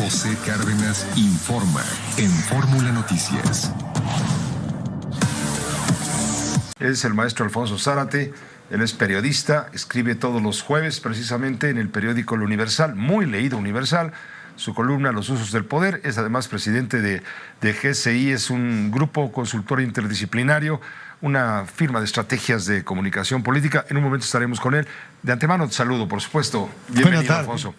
José Cárdenas informa en Fórmula Noticias. Es el maestro Alfonso Zárate. Él es periodista, escribe todos los jueves precisamente en el periódico El Universal, muy leído Universal. Su columna Los usos del poder, es además presidente de GSI, es un grupo consultor interdisciplinario, una firma de estrategias de comunicación política. En un momento estaremos con él. De antemano te saludo, por supuesto. Bienvenido, Alfonso.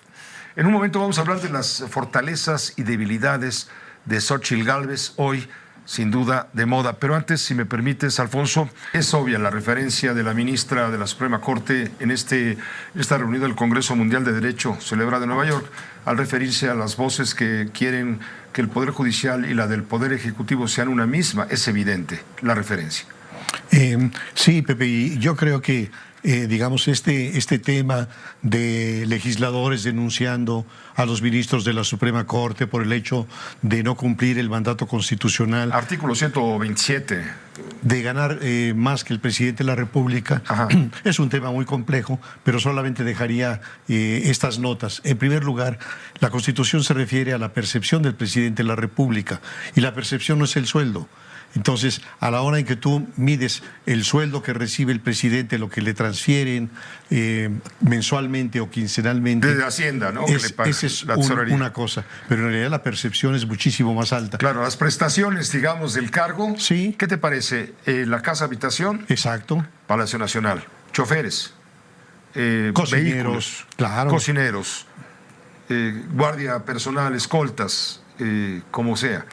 En un momento vamos a hablar de las fortalezas y debilidades de Xóchitl Gálvez, hoy sin duda de moda. Pero antes, si me permites, Alfonso, es obvia la referencia de la ministra de la Suprema Corte en esta reunión del Congreso Mundial de Derecho celebrada en Nueva York, al referirse a las voces que quieren que el Poder Judicial y la del Poder Ejecutivo sean una misma. Es evidente la referencia. Sí, Pepe, y yo creo que digamos, este tema de legisladores denunciando a los ministros de la Suprema Corte por el hecho de no cumplir el mandato constitucional. Artículo 127. De ganar más que el presidente de la República. Ajá. Es un tema muy complejo, pero solamente dejaría estas notas. En primer lugar, la Constitución se refiere a la percepción del presidente de la República, y la percepción no es el sueldo. Entonces, a la hora en que tú mides el sueldo que recibe el presidente, lo que le transfieren mensualmente o quincenalmente... Desde Hacienda, ¿no? Esa es una cosa, pero en realidad la percepción es muchísimo más alta. Claro, las prestaciones, digamos, del cargo. Sí. ¿Qué te parece? La casa habitación. Exacto. Palacio Nacional. Choferes. Cocineros. Vehículos, claro. Cocineros. Guardia personal, escoltas, como sea.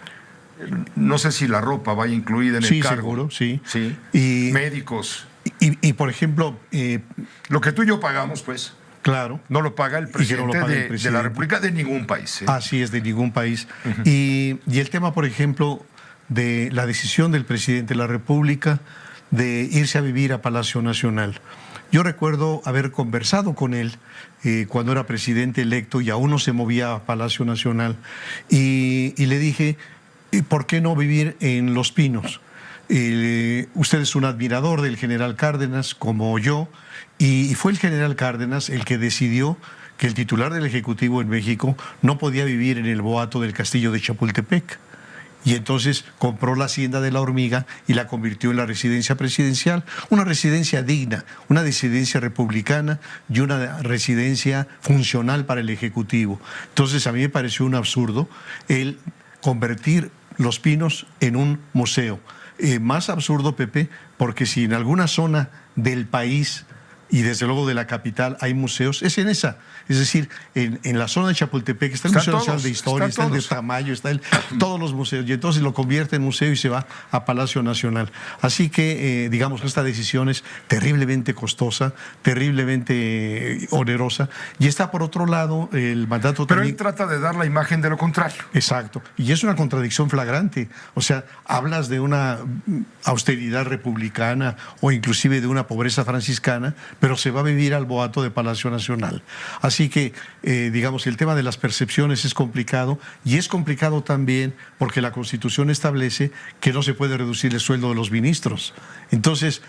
No sé si la ropa vaya incluida en el cargo. Sí, seguro, sí. Y médicos. Y por ejemplo... lo que tú y yo pagamos, pues. Claro. No lo paga el presidente, de la República de ningún país. Así es, de ningún país. Y el tema, por ejemplo, de la decisión del presidente de la República de irse a vivir a Palacio Nacional. Yo recuerdo haber conversado con él cuando era presidente electo y aún no se movía a Palacio Nacional. Y le dije... ¿por qué no vivir en Los Pinos? Usted es un admirador del general Cárdenas, como yo, y fue el general Cárdenas el que decidió que el titular del Ejecutivo en México no podía vivir en el boato del castillo de Chapultepec. Y entonces compró la hacienda de La Hormiga y la convirtió en la residencia presidencial, una residencia digna, una residencia republicana y una residencia funcional para el Ejecutivo. Entonces a mí me pareció un absurdo el convertir Los Pinos en un museo. Más absurdo, Pepe, porque si en alguna zona del país y desde luego de la capital hay museos, es en esa. Es decir, en la zona de Chapultepec está el Museo Nacional de Historia, está el de Tamayo, todos los museos, y entonces lo convierte en museo y se va a Palacio Nacional. Así que, digamos, esta decisión es terriblemente costosa, terriblemente onerosa, y está por otro lado el mandato Pero también... él trata de dar la imagen de lo contrario. Exacto, y es una contradicción flagrante. O sea, hablas de una austeridad republicana o inclusive de una pobreza franciscana, pero se va a vivir al boato de Palacio Nacional. Así que, digamos, el tema de las percepciones es complicado, y es complicado también porque la Constitución establece que no se puede reducir el sueldo de los ministros. Entonces,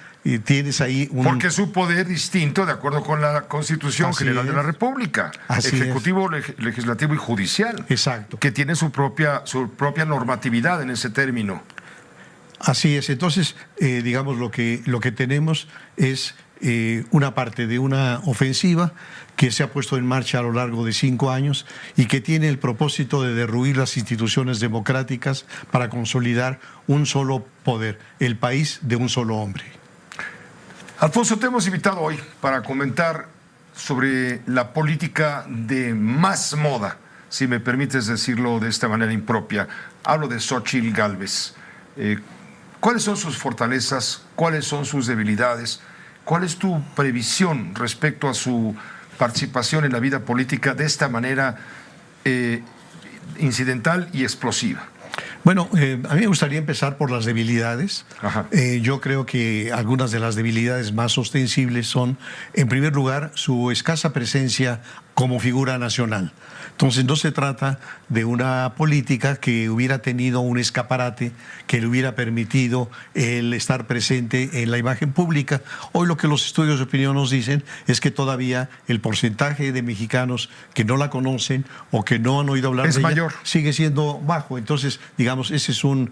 tienes ahí un... Porque es un poder distinto de acuerdo con la Constitución General de la República. Ejecutivo, legislativo y judicial. Exacto. Que tiene su propia normatividad en ese término. Así es. Entonces, digamos, lo que tenemos es... una parte de una ofensiva que se ha puesto en marcha a lo largo de 5 años y que tiene el propósito de derruir las instituciones democráticas para consolidar un solo poder, el país de un solo hombre. Alfonso, te hemos invitado hoy para comentar sobre la política de más moda, si me permites decirlo de esta manera impropia. Hablo de Xóchitl Gálvez. ¿Cuáles son sus fortalezas? ¿Cuáles son sus debilidades? ¿Cuál es tu previsión respecto a su participación en la vida política de esta manera incidental y explosiva? Bueno, a mí me gustaría empezar por las debilidades. Yo creo que algunas de las debilidades más ostensibles son, en primer lugar, su escasa presencia como figura nacional. Entonces no se trata de una política que hubiera tenido un escaparate que le hubiera permitido el estar presente en la imagen pública. Hoy lo que los estudios de opinión nos dicen es que todavía el porcentaje de mexicanos que no la conocen o que no han oído hablar es de mayor. ella sigue siendo bajo. Entonces, digamos, ese es un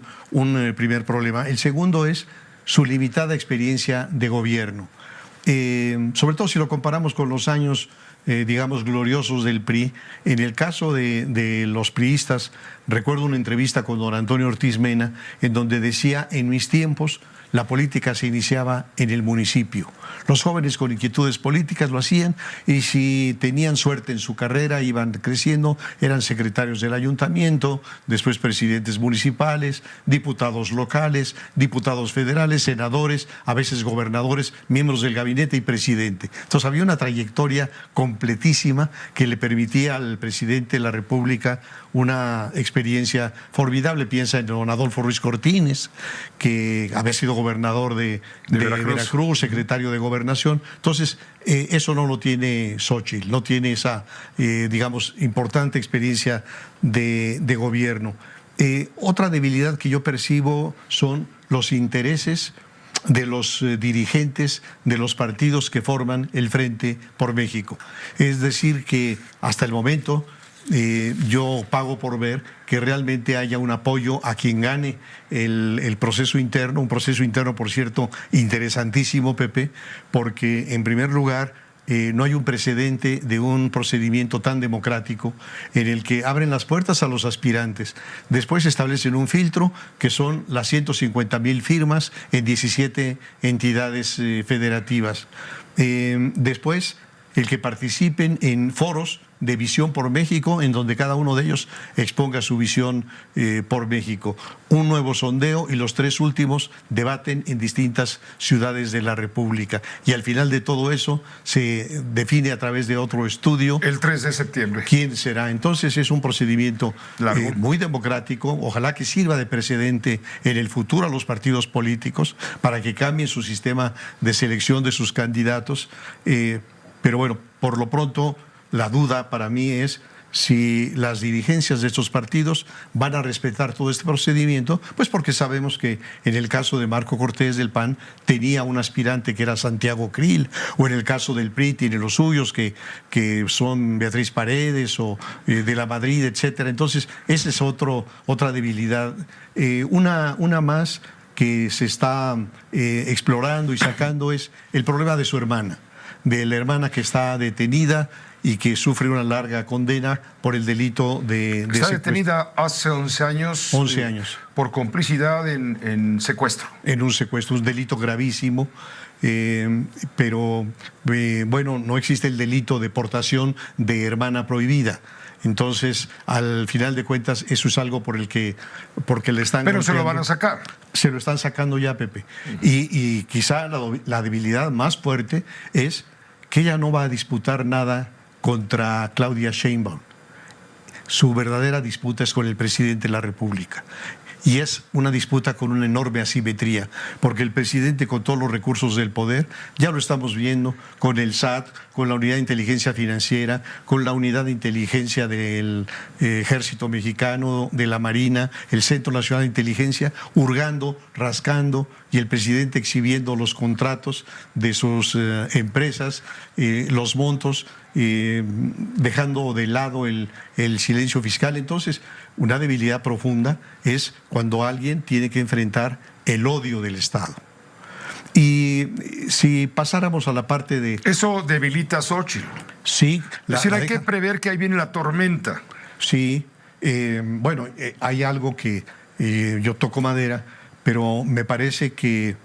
primer problema. El segundo es su limitada experiencia de gobierno. Sobre todo si lo comparamos con los años digamos, gloriosos del PRI. En el caso de los priistas, recuerdo una entrevista con don Antonio Ortiz Mena, en donde decía: en mis tiempos la política se iniciaba en el municipio. Los jóvenes con inquietudes políticas lo hacían, y si tenían suerte en su carrera, iban creciendo, eran secretarios del ayuntamiento, después presidentes municipales, diputados locales, diputados federales, senadores, a veces gobernadores, miembros del gabinete y presidente. Entonces había una trayectoria completísima que le permitía al presidente de la República una experiencia formidable. Piensa en don Adolfo Ruiz Cortines, que había sido gobernador de Veracruz, secretario de Gobernación. Entonces, eso no lo tiene Xóchitl, no tiene esa, digamos, importante experiencia de gobierno. Otra debilidad que yo percibo son los intereses de los dirigentes de los partidos que forman el Frente por México. Es decir, que hasta el momento yo pago por ver que realmente haya un apoyo a quien gane el proceso interno, un proceso interno, por cierto, interesantísimo, Pepe, porque en primer lugar no hay un precedente de un procedimiento tan democrático en el que abren las puertas a los aspirantes. Después establecen un filtro que son las 150,000 firmas en 17 entidades federativas. Después, el que participen en foros de visión por México, en donde cada uno de ellos exponga su visión por México. Un nuevo sondeo, y los 3 últimos debaten en distintas ciudades de la República. Y al final de todo eso se define a través de otro estudio. El 3 de septiembre. ¿Quién será? Entonces es un procedimiento muy democrático. Ojalá que sirva de precedente en el futuro a los partidos políticos para que cambien su sistema de selección de sus candidatos. Pero bueno, por lo pronto, la duda para mí es si las dirigencias de estos partidos van a respetar todo este procedimiento, pues porque sabemos que en el caso de Marco Cortés del PAN tenía un aspirante que era Santiago Krill, o en el caso del PRI tiene los suyos que son Beatriz Paredes o de la Madrid, etcétera. Entonces, esa es otra debilidad. Una más que se está explorando y sacando es el problema de su hermana, de la hermana que está detenida y que sufre una larga condena por el delito de Está detenida hace 11 años. 11 años. Por complicidad en secuestro. En un secuestro, un delito gravísimo. Pero bueno, no existe el delito de portación de hermana prohibida. Entonces, al final de cuentas, eso es algo porque le están... Pero golpeando. se lo van a sacar. Se lo están sacando ya, Pepe. Y quizá la debilidad más fuerte es que ella no va a disputar nada contra Claudia Sheinbaum. Su verdadera disputa es con el presidente de la República. Y es una disputa con una enorme asimetría, porque el presidente, con todos los recursos del poder, ya lo estamos viendo con el SAT, con la Unidad de Inteligencia Financiera, con la Unidad de Inteligencia del Ejército Mexicano, de la Marina, el Centro Nacional de Inteligencia, hurgando, rascando, y el presidente exhibiendo los contratos de sus empresas, los montos, dejando de lado el silencio fiscal. Entonces, una debilidad profunda es cuando alguien tiene que enfrentar el odio del Estado. Y si pasáramos a la parte de... Eso debilita a Xóchitl. Sí. Es decir, hay que prever que ahí viene la tormenta. Sí. Bueno, hay algo que yo toco madera, pero me parece que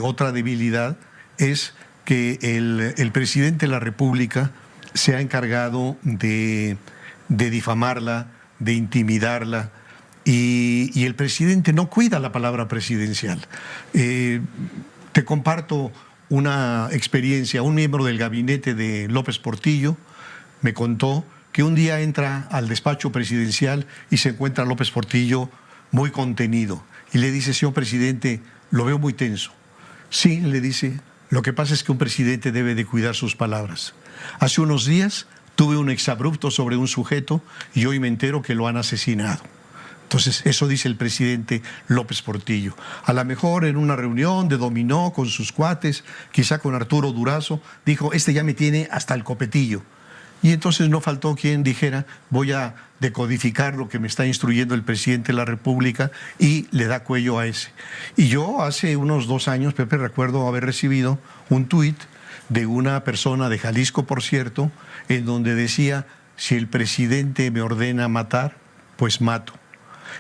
otra debilidad es que el presidente de la República se ha encargado de difamarla, de intimidarla, y el presidente no cuida la palabra presidencial. Te comparto una experiencia. Un miembro del gabinete de López Portillo me contó que un día entra al despacho presidencial y se encuentra López Portillo muy contenido. Y le dice: señor presidente, lo veo muy tenso. Sí, le dice, lo que pasa es que un presidente debe de cuidar sus palabras. Hace unos días tuve un exabrupto sobre un sujeto y hoy me entero que lo han asesinado. Entonces, eso dice el presidente López Portillo. A lo mejor en una reunión de dominó con sus cuates, quizá con Arturo Durazo, dijo, este ya me tiene hasta el copetillo. Y entonces no faltó quien dijera, voy a decodificar lo que me está instruyendo el presidente de la República, y le da cuello a ese. Y yo hace unos 2 años, Pepe, recuerdo haber recibido un tuit de una persona de Jalisco, por cierto, en donde decía, si el presidente me ordena matar, pues mato.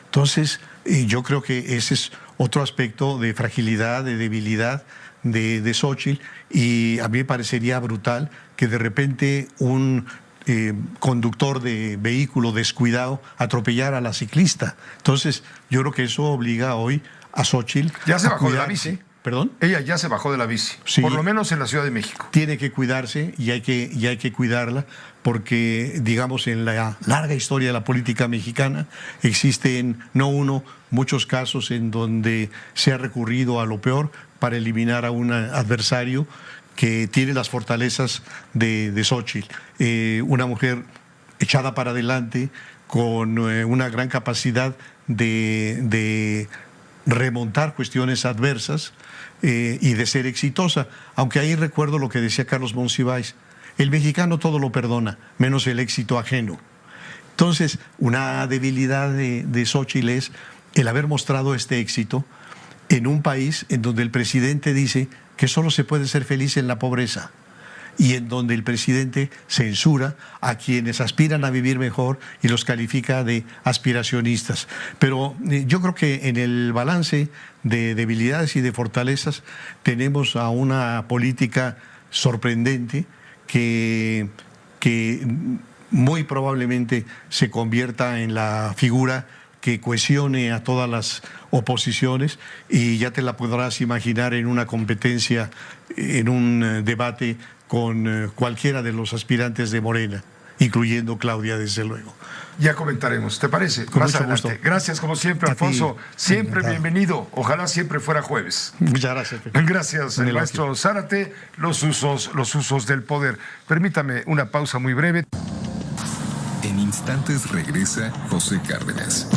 Entonces, yo creo que ese es otro aspecto de fragilidad, de debilidad de Xóchitl, y a mí me parecería brutal que de repente un conductor de vehículo descuidado atropellara a la ciclista. Entonces, yo creo que eso obliga hoy a Xóchitl ya se a bajó de la cuidarse. bici. ¿Perdón? Ella ya se bajó de la bici, Sí. por lo menos en la Ciudad de México. Tiene que cuidarse y hay que cuidarla porque, digamos, en la larga historia de la política mexicana existen, no uno, muchos casos en donde se ha recurrido a lo peor para eliminar a un adversario que tiene las fortalezas de Xóchitl. Una mujer echada para adelante, con una gran capacidad de remontar cuestiones adversas y de ser exitosa. Aunque ahí recuerdo lo que decía Carlos Monsiváis, el mexicano todo lo perdona, menos el éxito ajeno. Entonces, una debilidad de Xóchitl es el haber mostrado este éxito en un país en donde el presidente dice que solo se puede ser feliz en la pobreza, y en donde el presidente censura a quienes aspiran a vivir mejor y los califica de aspiracionistas. Pero yo creo que en el balance de debilidades y de fortalezas tenemos a una política sorprendente que muy probablemente se convierta en la figura que cohesione a todas las oposiciones, y ya te la podrás imaginar en una competencia, en un debate con cualquiera de los aspirantes de Morena, incluyendo Claudia, desde luego. Ya comentaremos, ¿te parece? Con Más mucho adelante. gusto. Gracias, como siempre, A ti. Alfonso. Siempre Encantado. bienvenido. Ojalá siempre fuera jueves. Muchas gracias, Pepe. Gracias, Un el elogio. maestro Zárate. Los usos del poder. Permítame una pausa muy breve. En instantes regresa José Cárdenas.